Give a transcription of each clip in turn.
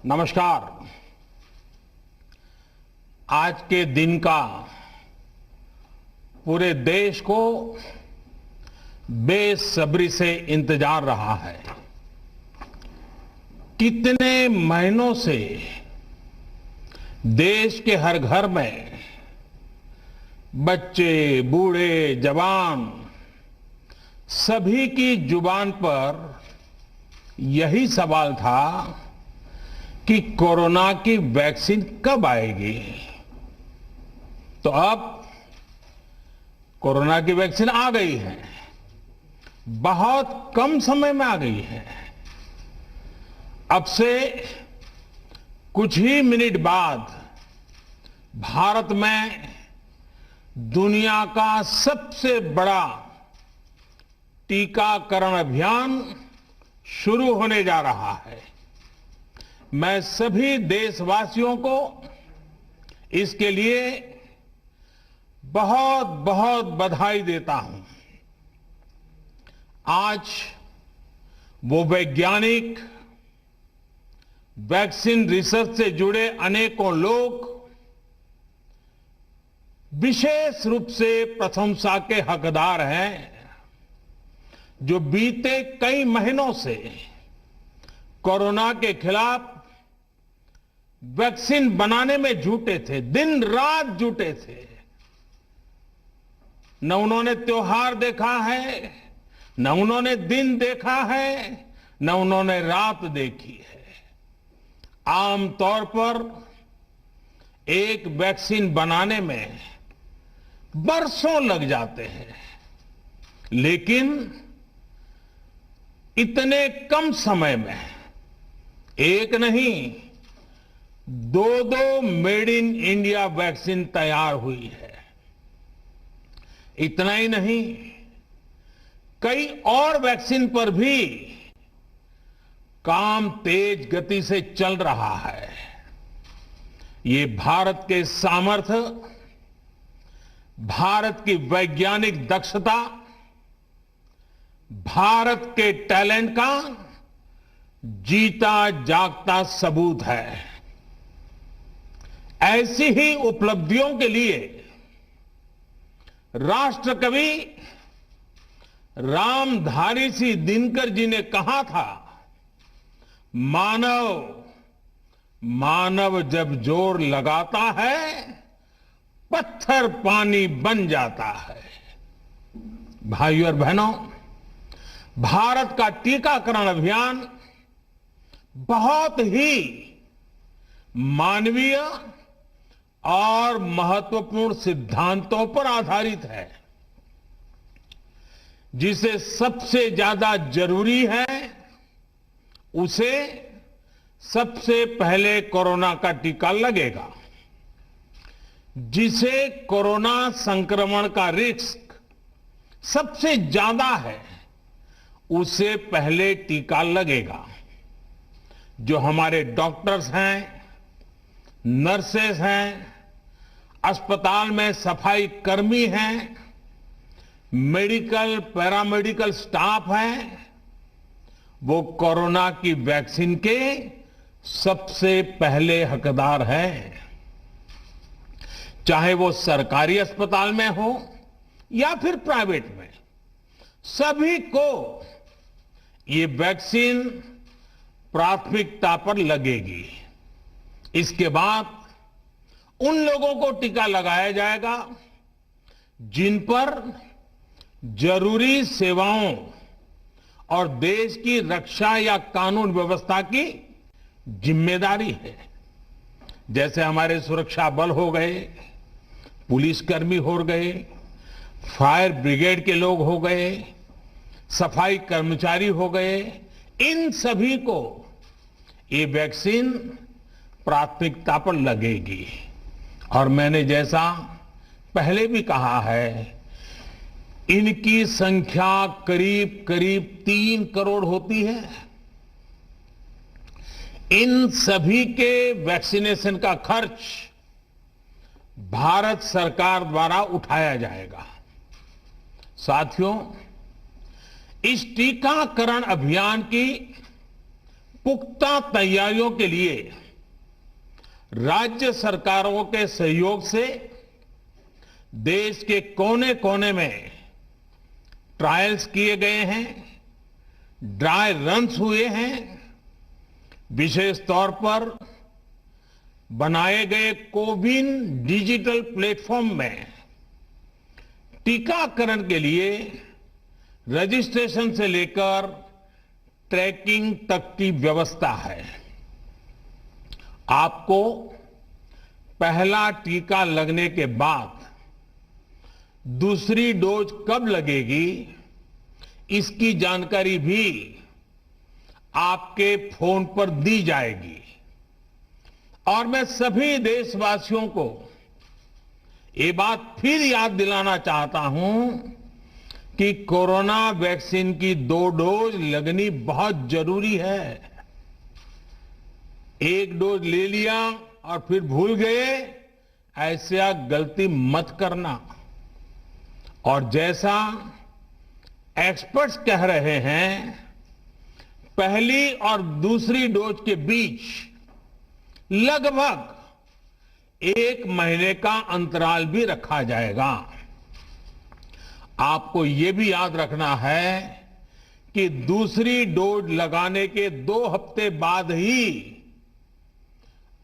नमस्कार। आज के दिन का पूरे देश को बेसब्री से इंतजार रहा है। कितने महीनों से देश के हर घर में बच्चे, बूढ़े, जवान सभी की जुबान पर यही सवाल था कि कोरोना की वैक्सीन कब आएगी। तो अब कोरोना की वैक्सीन आ गई है, बहुत कम समय में आ गई है। अब से कुछ ही मिनट बाद भारत में दुनिया का सबसे बड़ा टीकाकरण अभियान शुरू होने जा रहा है। मैं सभी देशवासियों को इसके लिए बहुत बहुत बधाई देता हूं। आज वो वैज्ञानिक, वैक्सीन रिसर्च से जुड़े अनेकों लोग विशेष रूप से प्रशंसा के हकदार हैं, जो बीते कई महीनों से कोरोना के खिलाफ वैक्सीन बनाने में जुटे थे, दिन रात जुटे थे। न उन्होंने त्योहार देखा है, न उन्होंने दिन देखा है, न उन्होंने रात देखी है। आमतौर पर एक वैक्सीन बनाने में बरसों लग जाते हैं, लेकिन इतने कम समय में एक नहीं, दो मेड इन इंडिया वैक्सीन तैयार हुई है। इतना ही नहीं, कई और वैक्सीन पर भी काम तेज गति से चल रहा है। ये भारत के सामर्थ्य, भारत की वैज्ञानिक दक्षता, भारत के टैलेंट का जीता जागता सबूत है। ऐसी ही उपलब्धियों के लिए राष्ट्रकवि रामधारी सिंह दिनकर जी ने कहा था, मानव जब जोर लगाता है, पत्थर पानी बन जाता है। भाइयों और बहनों, भारत का टीकाकरण अभियान बहुत ही मानवीय और महत्वपूर्ण सिद्धांतों पर आधारित है। जिसे सबसे ज्यादा जरूरी है, उसे सबसे पहले कोरोना का टीका लगेगा। जिसे कोरोना संक्रमण का रिस्क सबसे ज्यादा है, उसे पहले टीका लगेगा। जो हमारे डॉक्टर्स हैं, नर्सेस हैं, अस्पताल में सफाई कर्मी हैं, मेडिकल पैरामेडिकल स्टाफ हैं, वो कोरोना की वैक्सीन के सबसे पहले हकदार हैं। चाहे वो सरकारी अस्पताल में हो या फिर प्राइवेट में, सभी को ये वैक्सीन प्राथमिकता पर लगेगी। इसके बाद उन लोगों को टीका लगाया जाएगा जिन पर जरूरी सेवाओं और देश की रक्षा या कानून व्यवस्था की जिम्मेदारी है। जैसे हमारे सुरक्षा बल हो गए, पुलिसकर्मी हो गए, फायर ब्रिगेड के लोग हो गए, सफाई कर्मचारी हो गए, इन सभी को ये वैक्सीन प्राथमिकता पर लगेगी। और मैंने जैसा पहले भी कहा है, इनकी संख्या करीब करीब 3 करोड़ होती है। इन सभी के वैक्सीनेशन का खर्च भारत सरकार द्वारा उठाया जाएगा। साथियों, इस टीकाकरण अभियान की पुख्ता तैयारियों के लिए राज्य सरकारों के सहयोग से देश के कोने कोने में ट्रायल्स किए गए हैं, ड्राई रन्स हुए हैं। विशेष तौर पर बनाए गए कोविन डिजिटल प्लेटफॉर्म में टीकाकरण के लिए रजिस्ट्रेशन से लेकर ट्रैकिंग तक की व्यवस्था है। आपको पहला टीका लगने के बाद दूसरी डोज कब लगेगी, इसकी जानकारी भी आपके फोन पर दी जाएगी। और मैं सभी देशवासियों को ये बात फिर याद दिलाना चाहता हूं कि कोरोना वैक्सीन की 2 डोज लगनी बहुत जरूरी है। एक डोज ले लिया और फिर भूल गए, ऐसा गलती मत करना। और जैसा एक्सपर्ट्स कह रहे हैं, पहली और दूसरी डोज के बीच लगभग 1 महीने का अंतराल भी रखा जाएगा। आपको ये भी याद रखना है कि दूसरी डोज लगाने के 2 हफ्ते बाद ही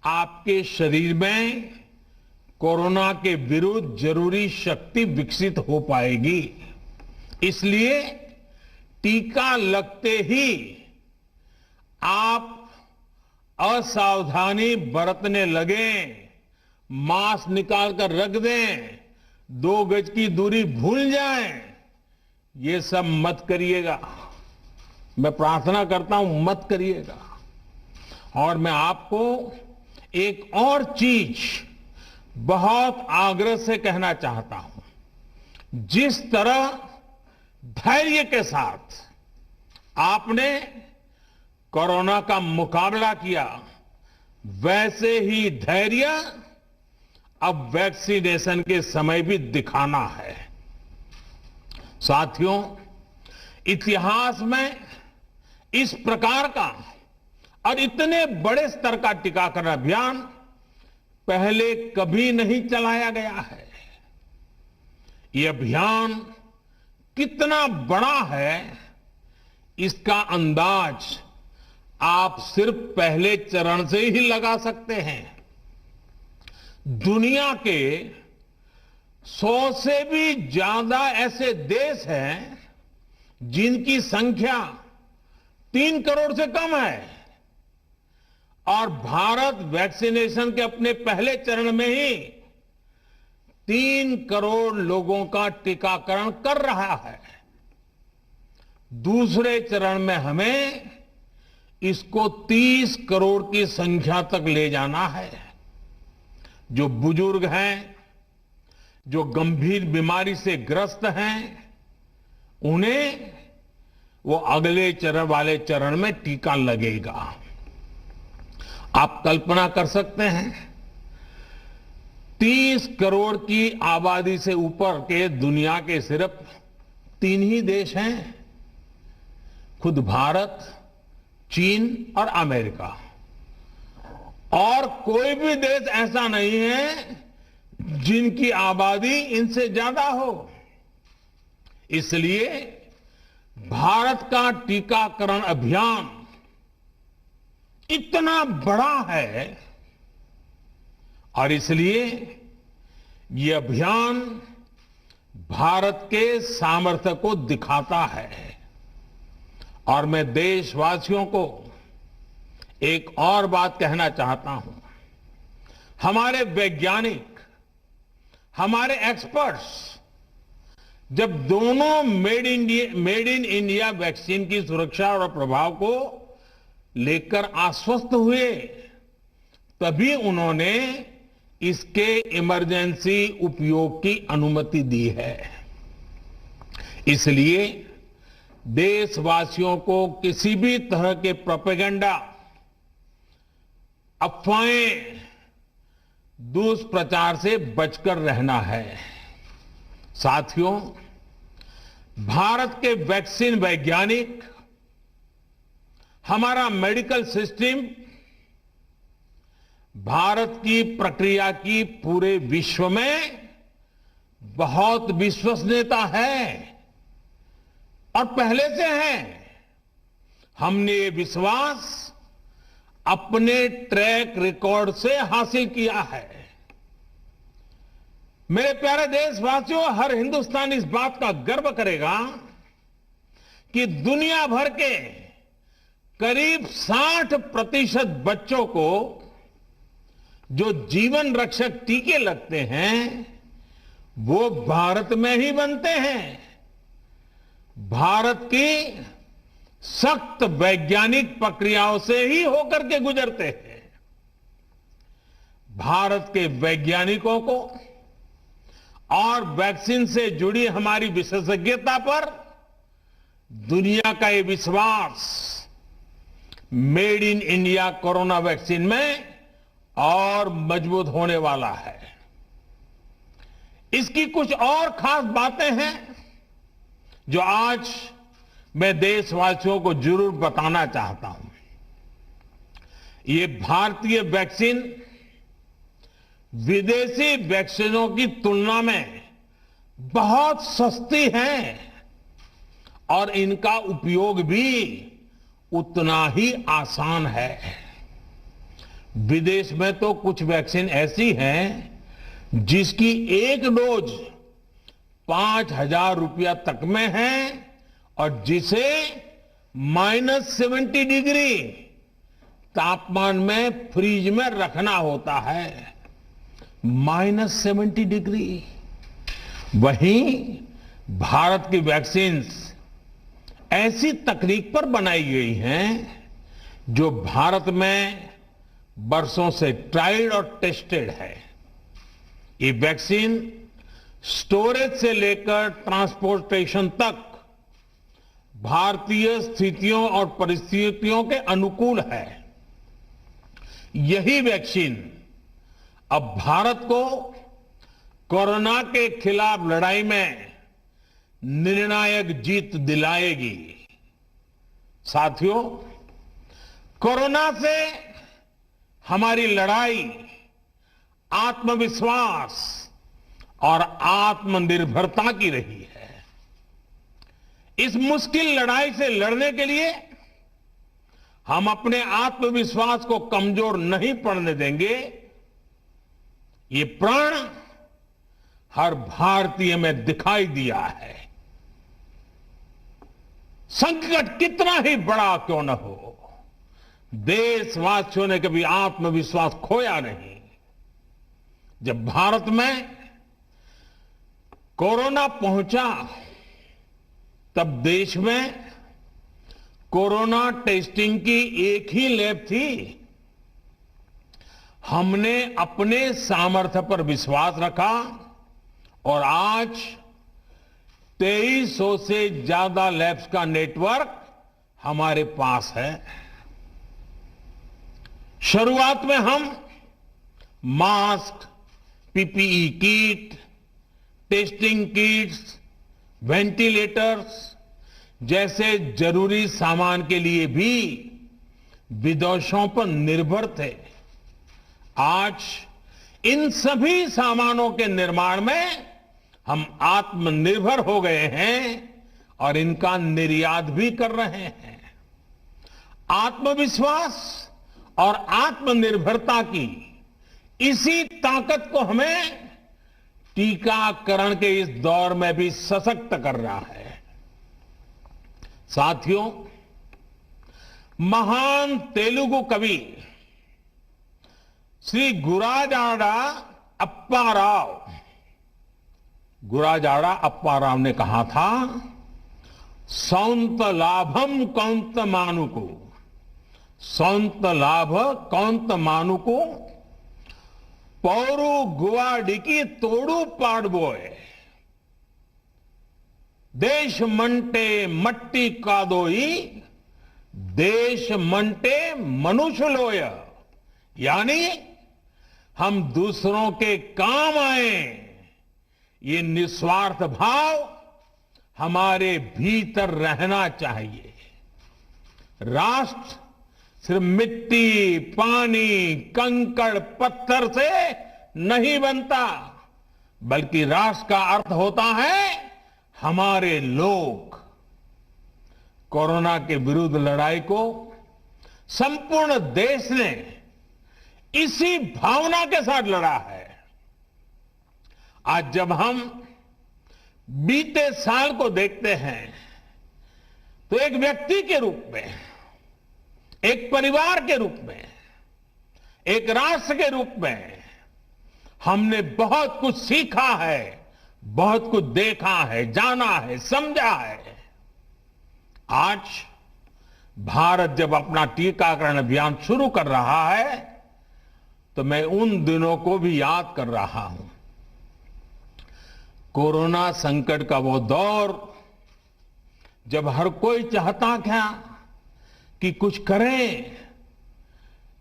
आपके शरीर में कोरोना के विरुद्ध जरूरी शक्ति विकसित हो पाएगी। इसलिए टीका लगते ही आप असावधानी बरतने लगें, मास्क निकाल कर रख दें, 2 गज की दूरी भूल जाएं, ये सब मत करिएगा। मैं प्रार्थना करता हूं मत करिएगा। और मैं आपको एक और चीज बहुत आग्रह से कहना चाहता हूं। जिस तरह धैर्य के साथ आपने कोरोना का मुकाबला किया, वैसे ही धैर्य अब वैक्सीनेशन के समय भी दिखाना है। साथियों, इतिहास में इस प्रकार का और इतने बड़े स्तर का टीकाकरण अभियान पहले कभी नहीं चलाया गया है। ये अभियान कितना बड़ा है, इसका अंदाज आप सिर्फ पहले चरण से ही लगा सकते हैं। दुनिया के 100 से भी ज्यादा ऐसे देश हैं जिनकी संख्या 3 करोड़ से कम है, और भारत वैक्सीनेशन के अपने पहले चरण में ही 3 करोड़ लोगों का टीकाकरण कर रहा है। दूसरे चरण में हमें इसको 30 करोड़ की संख्या तक ले जाना है। जो बुजुर्ग हैं, जो गंभीर बीमारी से ग्रस्त हैं, उन्हें वो अगले चरण वाले चरण में टीका लगेगा। आप कल्पना कर सकते हैं, 30 करोड़ की आबादी से ऊपर के दुनिया के सिर्फ 3 ही देश हैं, खुद भारत, चीन और अमेरिका। और कोई भी देश ऐसा नहीं है जिनकी आबादी इनसे ज्यादा हो। इसलिए भारत का टीकाकरण अभियान इतना बड़ा है, और इसलिए ये अभियान भारत के सामर्थ्य को दिखाता है। और मैं देशवासियों को एक और बात कहना चाहता हूं। हमारे वैज्ञानिक, हमारे एक्सपर्ट्स जब दोनों मेड इन इंडिया वैक्सीन की सुरक्षा और प्रभाव को लेकर आश्वस्त हुए, तभी उन्होंने इसके इमरजेंसी उपयोग की अनुमति दी है। इसलिए देशवासियों को किसी भी तरह के प्रोपेगेंडा, अफवाहें, दुष्प्रचार से बचकर रहना है। साथियों, भारत के वैक्सीन वैज्ञानिक हमारा मेडिकल सिस्टम भारत की प्रक्रिया की पूरे विश्व में बहुत विश्वसनीयता है और पहले से है। हमने ये विश्वास अपने ट्रैक रिकॉर्ड से हासिल किया है। मेरे प्यारे देशवासियों, हर हिंदुस्तानी इस बात का गर्व करेगा कि दुनिया भर के करीब 60% बच्चों को जो जीवन रक्षक टीके लगते हैं वो भारत में ही बनते हैं। भारत की सख्त वैज्ञानिक प्रक्रियाओं से ही होकर के गुजरते हैं। भारत के वैज्ञानिकों को और वैक्सीन से जुड़ी हमारी विशेषज्ञता पर दुनिया का ये विश्वास made in India corona vaccine में और मजबूत होने वाला है। इसकी कुछ और खास बातें हैं जो आज मैं देशवासियों को जरूर बताना चाहता हूं। ये भारतीय वैक्सीन विदेशी वैक्सीनों की तुलना में बहुत सस्ती है और इनका उपयोग भी उतना ही आसान है। विदेश में तो कुछ वैक्सीन ऐसी हैं जिसकी एक डोज 5,000 रुपया तक में है और जिसे -70 डिग्री तापमान में फ्रीज में रखना होता है। -70 डिग्री। वहीं भारत की वैक्सीन ऐसी तकनीक पर बनाई गई हैं जो भारत में बरसों से ट्राइड और टेस्टेड है। ये वैक्सीन स्टोरेज से लेकर ट्रांसपोर्टेशन तक भारतीय स्थितियों और परिस्थितियों के अनुकूल है। यही वैक्सीन अब भारत को कोरोना के खिलाफ लड़ाई में निर्णायक जीत दिलाएगी। साथियों, कोरोना से हमारी लड़ाई आत्मविश्वास और आत्मनिर्भरता की रही है। इस मुश्किल लड़ाई से लड़ने के लिए हम अपने आत्मविश्वास को कमजोर नहीं पड़ने देंगे। ये प्रण हर भारतीय में दिखाई दिया है। संकट कितना ही बड़ा क्यों न हो, देशवासियों ने कभी आत्मविश्वास खोया नहीं। जब भारत में कोरोना पहुंचा तब देश में कोरोना टेस्टिंग की एक ही लैब थी। हमने अपने सामर्थ्य पर विश्वास रखा और आज 2300 से ज्यादा लैब्स का नेटवर्क हमारे पास है। शुरुआत में हम mask, PPE kit, testing kits, ventilators जैसे जरूरी सामान के लिए भी विदेशों पर निर्भर थे। आज इन सभी सामानों के निर्माण में हम आत्मनिर्भर हो गए हैं और इनका निर्यात भी कर रहे हैं। आत्मविश्वास और आत्मनिर्भरता की इसी ताकत को हमें टीकाकरण के इस दौर में भी सशक्त कर रहा है। साथियों, महान तेलुगु कवि श्री गुराजाड़ा अप्पा राव ने कहा था, सौंत लाभम कौंत मानुको, सौंत लाभ कौंत मानुको, पौरु गुवाडिकी तोड़ू पाड़बोए, देश मंटे मट्टी कादोई, देश मंटे मनुष्य लोय। यानी हम दूसरों के काम आए, ये निस्वार्थ भाव हमारे भीतर रहना चाहिए। राष्ट्र सिर्फ मिट्टी, पानी, कंकड़, पत्थर से नहीं बनता, बल्कि राष्ट्र का अर्थ होता है हमारे लोग। कोरोना के विरुद्ध लड़ाई को संपूर्ण देश ने इसी भावना के साथ लड़ा है। आज जब हम बीते साल को देखते हैं तो एक व्यक्ति के रूप में, एक परिवार के रूप में, एक राष्ट्र के रूप में हमने बहुत कुछ सीखा है, बहुत कुछ देखा है, जाना है, समझा है। आज भारत जब अपना टीकाकरण अभियान शुरू कर रहा है तो मैं उन दिनों को भी याद कर रहा हूं। कोरोना संकट का वो दौर जब हर कोई चाहता था कि कुछ करें,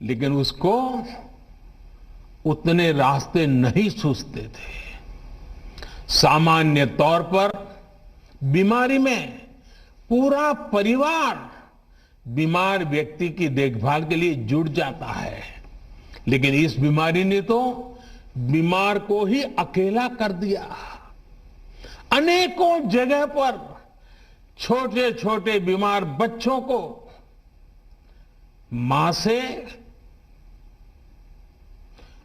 लेकिन उसको उतने रास्ते नहीं सूझते थे। सामान्य तौर पर बीमारी में पूरा परिवार बीमार व्यक्ति की देखभाल के लिए जुट जाता है, लेकिन इस बीमारी ने तो बीमार को ही अकेला कर दिया। अनेकों जगह पर छोटे छोटे बीमार बच्चों को मां से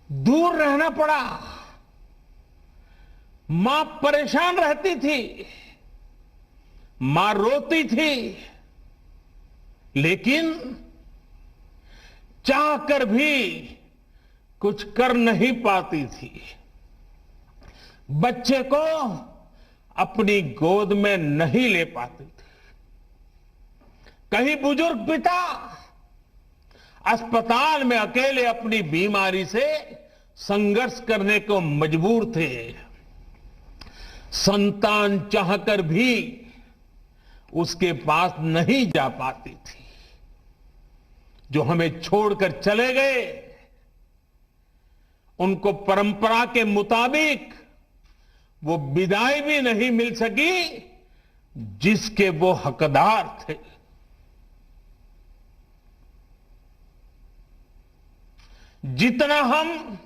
दूर रहना पड़ा। मां परेशान रहती थी, मां रोती थी, लेकिन चाहकर भी कुछ कर नहीं पाती थी। बच्चे को अपनी गोद में नहीं ले पाती थी। कहीं बुजुर्ग पिता अस्पताल में अकेले अपनी बीमारी से संघर्ष करने को मजबूर थे। संतान चाहकर भी उसके पास नहीं जा पाती थी। जो हमें छोड़कर चले गए, उनको परंपरा के मुताबिक वो विदाई भी नहीं मिल सकी जिसके वो हकदार थे। जितना हम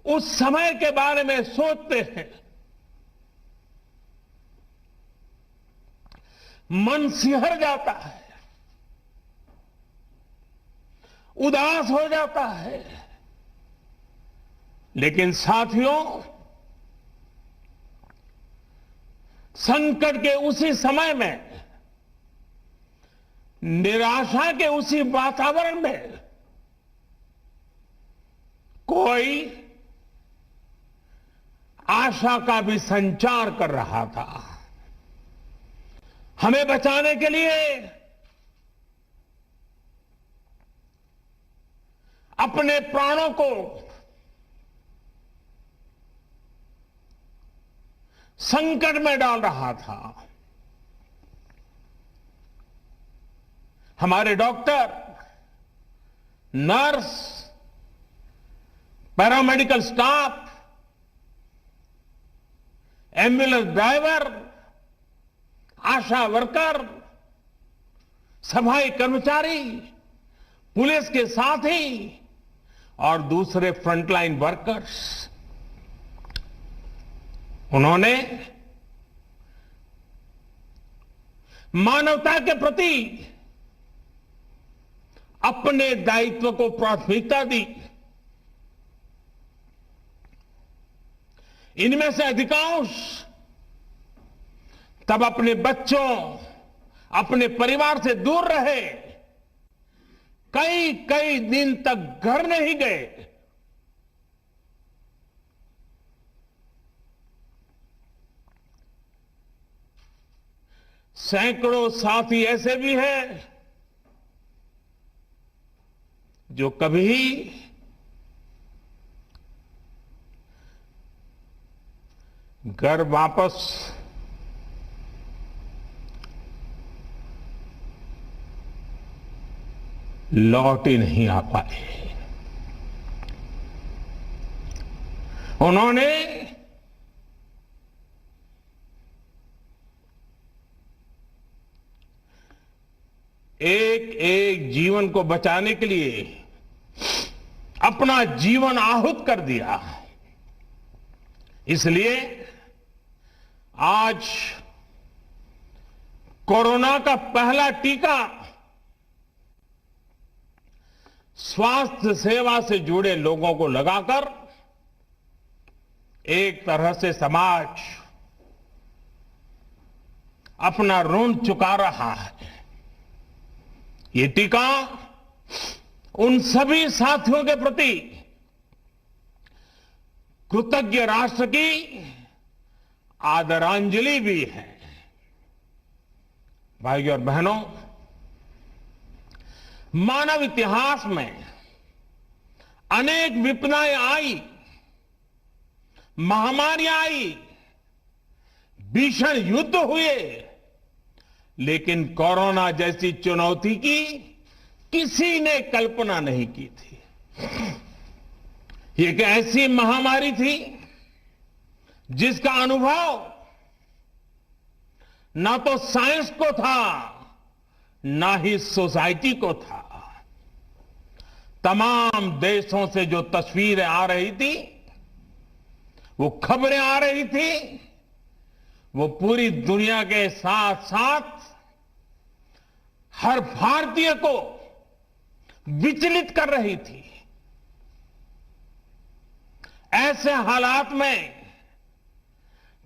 उस समय के बारे में सोचते हैं, मन सिहर जाता है, उदास हो जाता है। लेकिन साथियों, संकट के उसी समय में, निराशा के उसी वातावरण में कोई आशा का भी संचार कर रहा था। हमें बचाने के लिए अपने प्राणों को संकट में डाल रहा था। हमारे doctor, nurse, paramedical staff, ambulance driver, ASHA worker, सफाई कर्मचारी, पुलिस के साथी और दूसरे फ्रंटलाइन वर्कर्स, उन्होंने मानवता के प्रति अपने दायित्व को प्राथमिकता दी। इनमें से अधिकांश तब अपने बच्चों, अपने परिवार से दूर रहे, कई कई दिन तक घर नहीं गए। सैकड़ों साथी ऐसे भी हैं जो कभी घर वापस लौट ही नहीं आ पाए। उन्होंने एक एक जीवन को बचाने के लिए अपना जीवन आहूत कर दिया। इसलिए आज कोरोना का पहला टीका स्वास्थ्य सेवा से जुड़े लोगों को लगाकर एक तरह से समाज अपना ऋण चुका रहा है। ये टीका उन सभी साथियों के प्रति कृतज्ञ राष्ट्र की आदरांजलि भी है। भाइयों और बहनों, मानव इतिहास में अनेक विपदाएं आई, महामारियां आई, भीषण युद्ध हुए, लेकिन कोरोना जैसी चुनौती की किसी ने कल्पना नहीं की थी। ये एक ऐसी महामारी थी जिसका अनुभव ना तो साइंस को था, ना ही सोसाइटी को था। तमाम देशों से जो तस्वीरें आ रही थी, वो खबरें आ रही थी, वो पूरी दुनिया के साथ साथ हर भारतीय को विचलित कर रही थी। ऐसे हालात में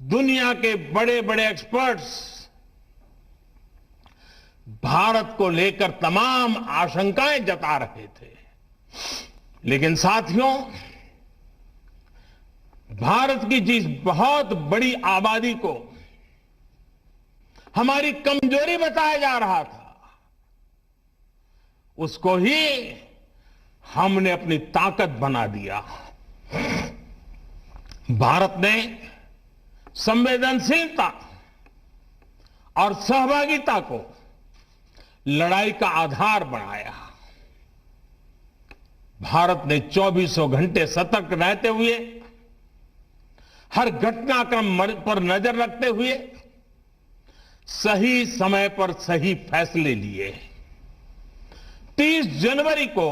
दुनिया के बड़े बड़े एक्सपर्ट्स भारत को लेकर तमाम आशंकाएं जता रहे थे, लेकिन साथियों, भारत की जिस बहुत बड़ी आबादी को हमारी कमजोरी बताया जा रहा था, उसको ही हमने अपनी ताकत बना दिया। भारत ने संवेदनशीलता और सहभागिता को लड़ाई का आधार बनाया। भारत ने 24 घंटे सतर्क रहते हुए, हर घटनाक्रम पर नजर रखते हुए सही समय पर सही फैसले लिए। 30 जनवरी को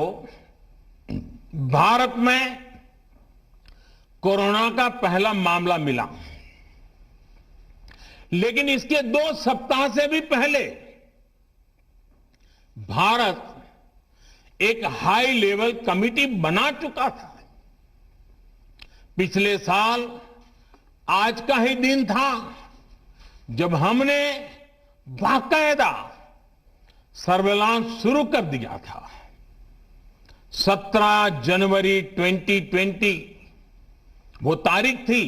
भारत में कोरोना का पहला मामला मिला, लेकिन इसके 2 सप्ताह से भी पहले भारत एक हाई लेवल कमिटी बना चुका था। पिछले साल आज का ही दिन था जब हमने बाकायदा सर्वेलांस शुरू कर दिया था। 17 जनवरी 2020 वो तारीख थी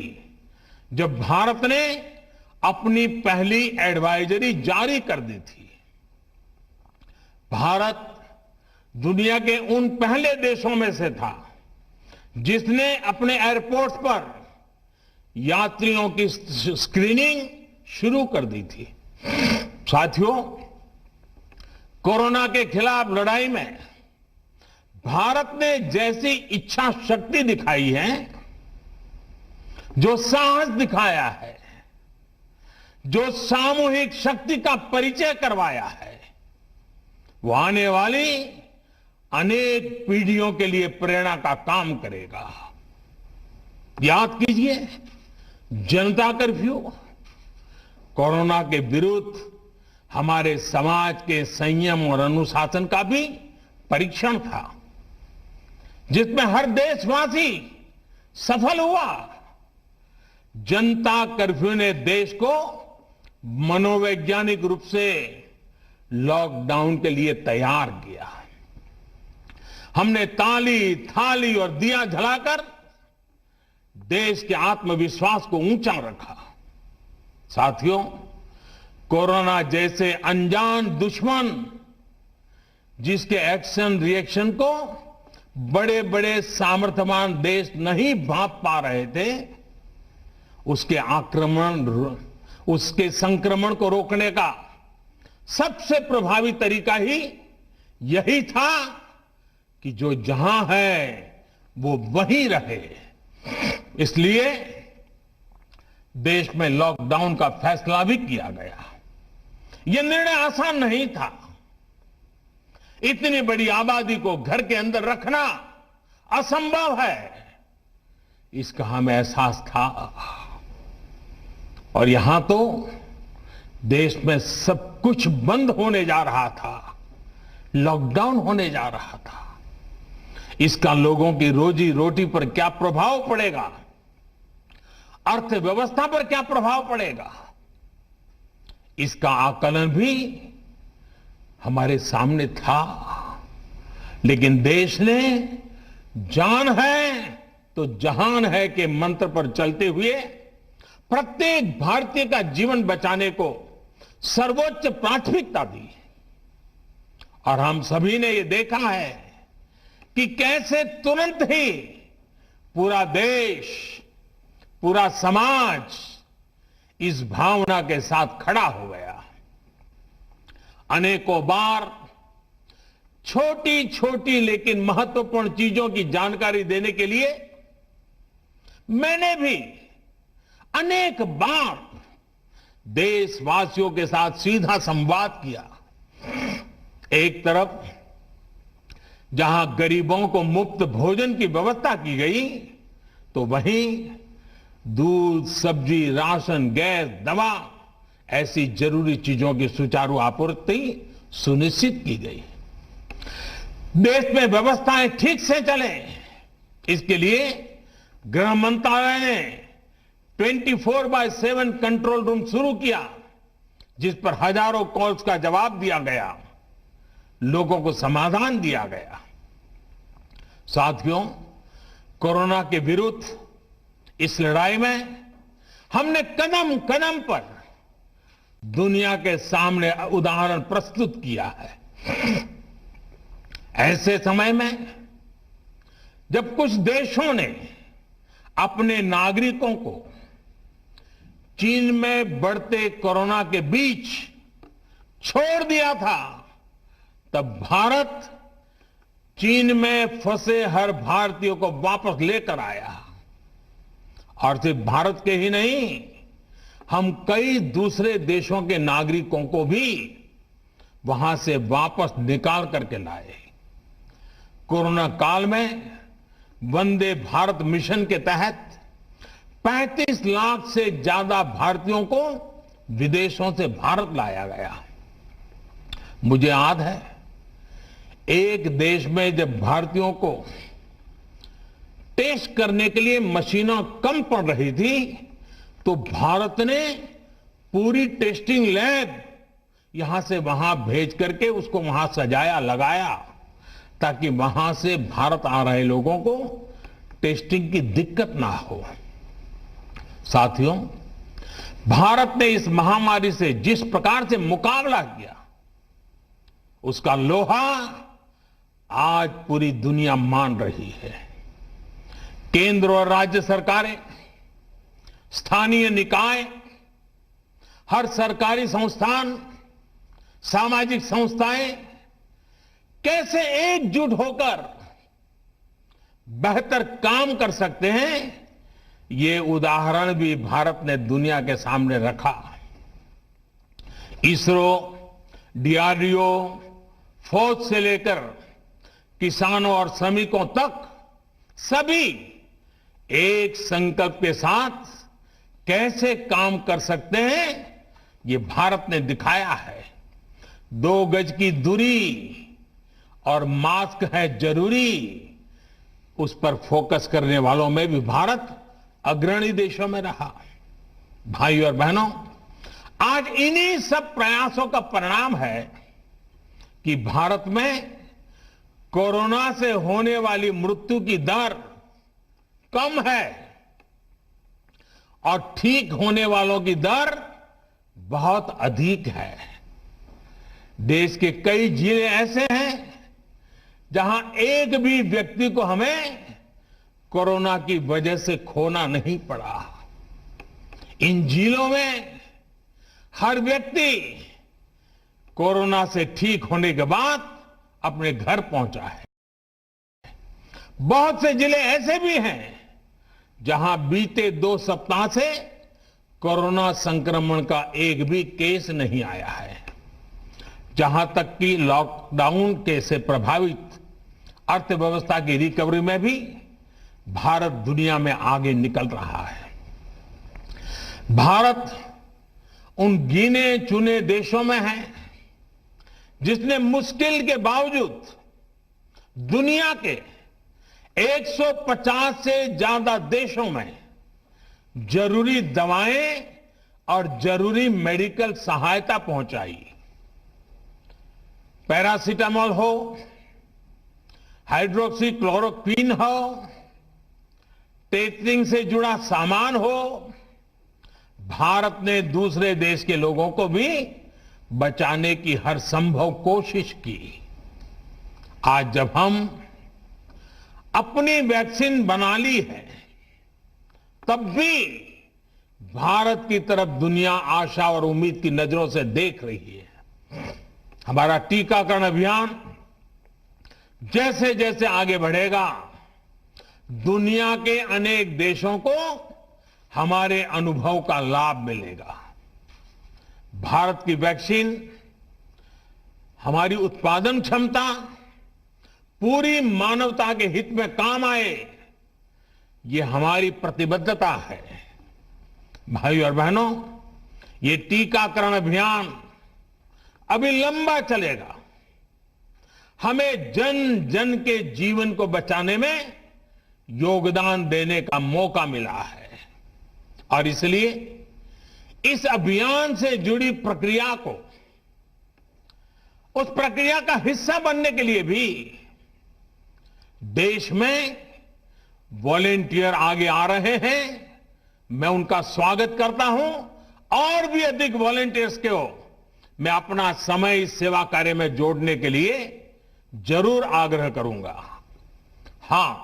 जब भारत ने अपनी पहली एडवाइजरी जारी कर दी थी। भारत दुनिया के उन पहले देशों में से था जिसने अपने एयरपोर्ट पर यात्रियों की स्क्रीनिंग शुरू कर दी थी। साथियों, कोरोना के खिलाफ लड़ाई में भारत ने जैसी इच्छा शक्ति दिखाई है, जो साहस दिखाया है, जो सामूहिक शक्ति का परिचय करवाया है, वो आने वाली अनेक पीढ़ियों के लिए प्रेरणा का काम करेगा। याद कीजिए, जनता कर्फ्यू कोरोना के विरुद्ध हमारे समाज के संयम और अनुशासन का भी परीक्षण था, जिसमें हर देशवासी सफल हुआ। जनता कर्फ्यू ने देश को मनोवैज्ञानिक रूप से लॉकडाउन के लिए तैयार किया। हमने ताली, थाली और दिया जलाकर देश के आत्मविश्वास को ऊंचा रखा। साथियों, कोरोना जैसे अनजान दुश्मन जिसके एक्शन रिएक्शन को बड़े बड़े सामर्थ्यवान देश नहीं भांप पा रहे थे, उसके संक्रमण को रोकने का सबसे प्रभावी तरीका ही यही था कि जो जहां है वो वहीं रहे। इसलिए देश में लॉकडाउन का फैसला भी किया गया। यह निर्णय आसान नहीं था, इतनी बड़ी आबादी को घर के अंदर रखना असंभव है, इसका हमें एहसास था। और यहां तो देश में सब कुछ बंद होने जा रहा था, लॉकडाउन होने जा रहा था। इसका लोगों की रोजी रोटी पर क्या प्रभाव पड़ेगा, अर्थव्यवस्था पर क्या प्रभाव पड़ेगा, इसका आकलन भी हमारे सामने था। लेकिन देश ने जान है तो जहान है के मंत्र पर चलते हुए प्रत्येक भारतीय का जीवन बचाने को सर्वोच्च प्राथमिकता दी। और हम सभी ने ये देखा है कि कैसे तुरंत ही पूरा देश, पूरा समाज इस भावना के साथ खड़ा हो गया। अनेकों बार छोटी छोटी लेकिन महत्वपूर्ण चीजों की जानकारी देने के लिए मैंने भी अनेक बार देशवासियों के साथ सीधा संवाद किया। एक तरफ जहां गरीबों को मुफ्त भोजन की व्यवस्था की गई, तो वहीं दूध, सब्जी, राशन, गैस, दवा ऐसी जरूरी चीजों की सुचारू आपूर्ति सुनिश्चित की गई। देश में व्यवस्थाएं ठीक से चलें, इसके लिए गृह मंत्रालय ने 24/7 कंट्रोल रूम शुरू किया, जिस पर हजारों कॉल्स का जवाब दिया गया, लोगों को समाधान दिया गया। साथियों, कोरोना के विरुद्ध इस लड़ाई में हमने कदम कदम पर दुनिया के सामने उदाहरण प्रस्तुत किया है। ऐसे समय में जब कुछ देशों ने अपने नागरिकों को चीन में बढ़ते कोरोना के बीच छोड़ दिया था, तब भारत चीन में फंसे हर भारतीय को वापस लेकर आया। और सिर्फ भारत के ही नहीं, हम कई दूसरे देशों के नागरिकों को भी वहां से वापस निकाल करके लाए। कोरोना काल में वंदे भारत मिशन के तहत 35 लाख से ज्यादा भारतीयों को विदेशों से भारत लाया गया। मुझे याद है, एक देश में जब भारतीयों को टेस्ट करने के लिए मशीनें कम पड़ रही थी, तो भारत ने पूरी टेस्टिंग लैब यहां से वहां भेज करके उसको वहां सजाया, लगाया, ताकि वहां से भारत आ रहे लोगों को टेस्टिंग की दिक्कत ना हो। साथियों, भारत ने इस महामारी से जिस प्रकार से मुकाबला किया, उसका लोहा आज पूरी दुनिया मान रही है। केंद्र और राज्य सरकारें, स्थानीय निकाय, हर सरकारी संस्थान, सामाजिक संस्थाएं कैसे एकजुट होकर बेहतर काम कर सकते हैं, ये उदाहरण भी भारत ने दुनिया के सामने रखा। इसरो, डीआरडीओ, फौज से लेकर किसानों और श्रमिकों तक सभी एक संकल्प के साथ कैसे काम कर सकते हैं, ये भारत ने दिखाया है। 2 गज की दूरी और मास्क है जरूरी, उस पर फोकस करने वालों में भी भारत अग्रणी देशों में रहा। भाई और बहनों, आज इन्हीं सब प्रयासों का परिणाम है कि भारत में कोरोना से होने वाली मृत्यु की दर कम है और ठीक होने वालों की दर बहुत अधिक है। देश के कई जिले ऐसे हैं जहां एक भी व्यक्ति को हमें कोरोना की वजह से खोना नहीं पड़ा। इन जिलों में हर व्यक्ति कोरोना से ठीक होने के बाद अपने घर पहुंचा है। बहुत से जिले ऐसे भी हैं जहां बीते 2 सप्ताह से कोरोना संक्रमण का एक भी केस नहीं आया है। जहां तक कि लॉकडाउन के से प्रभावित अर्थव्यवस्था की रिकवरी में भी भारत दुनिया में आगे निकल रहा है। भारत उन गिने चुने देशों में है जिसने मुश्किल के बावजूद दुनिया के 150 से ज्यादा देशों में जरूरी दवाएं और जरूरी मेडिकल सहायता पहुंचाई। पैरासीटामोल हो, हाइड्रोक्सी क्लोरोक्वीन हो, टेस्टिंग से जुड़ा सामान हो, भारत ने दूसरे देश के लोगों को भी बचाने की हर संभव कोशिश की। आज जब हम अपनी वैक्सीन बना ली है, तब भी भारत की तरफ दुनिया आशा और उम्मीद की नजरों से देख रही है। हमारा टीकाकरण अभियान जैसे जैसे आगे बढ़ेगा, दुनिया के अनेक देशों को हमारे अनुभव का लाभ मिलेगा। भारत की वैक्सीन, हमारी उत्पादन क्षमता पूरी मानवता के हित में काम आए, ये हमारी प्रतिबद्धता है। भाइयों और बहनों, ये टीकाकरण अभियान अभी लंबा चलेगा। हमें जन जन के जीवन को बचाने में योगदान देने का मौका मिला है और इसलिए इस अभियान से जुड़ी प्रक्रिया को, उस प्रक्रिया का हिस्सा बनने के लिए भी देश में वॉलेंटियर आगे आ रहे हैं। मैं उनका स्वागत करता हूं और भी अधिक वॉलेंटियर्स को मैं अपना समय इस सेवा कार्य में जोड़ने के लिए जरूर आग्रह करूंगा। हां,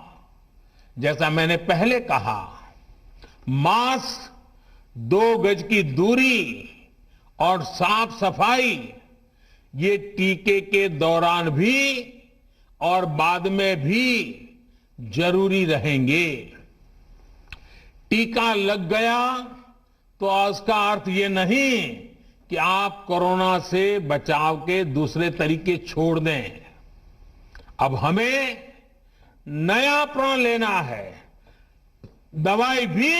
जैसा मैंने पहले कहा, मास्क, 2 गज की दूरी और साफ सफाई ये टीके के दौरान भी और बाद में भी जरूरी रहेंगे। टीका लग गया तो उसका अर्थ ये नहीं कि आप कोरोना से बचाव के दूसरे तरीके छोड़ दें। अब हमें नया प्रण लेना है। दवाई भी,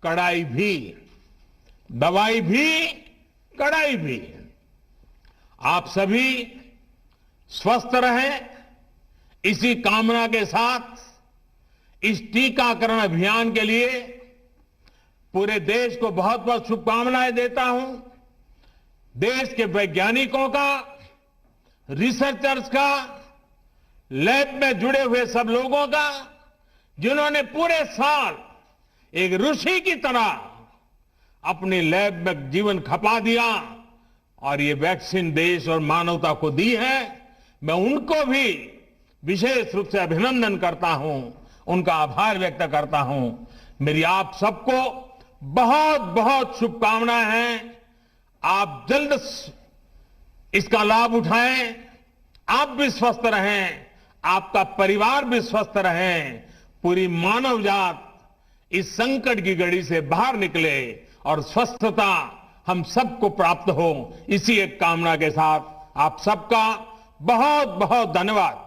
कड़ाई भी। दवाई भी, कड़ाई भी। आप सभी स्वस्थ रहें, इसी कामना के साथ इस टीकाकरण अभियान के लिए पूरे देश को बहुत बहुत शुभकामनाएं देता हूं। देश के वैज्ञानिकों का, रिसर्चर्स का, लैब में जुड़े हुए सब लोगों का, जिन्होंने पूरे साल एक ऋषि की तरह अपनी लैब में जीवन खपा दिया और ये वैक्सीन देश और मानवता को दी है। मैं उनको भी विशेष रूप से अभिनंदन करता हूं, उनका आभार व्यक्त करता हूं। मेरी आप सबको बहुत बहुत शुभकामनाएं हैं। आप जल्द इसका लाभ उठाएं, आप भी स्वस्थ रहें, आपका परिवार भी स्वस्थ रहें, पूरी मानव जात इस संकट की घड़ी से बाहर निकले और स्वस्थता हम सबको प्राप्त हो। इसी एक कामना के साथ आप सबका बहुत बहुत धन्यवाद।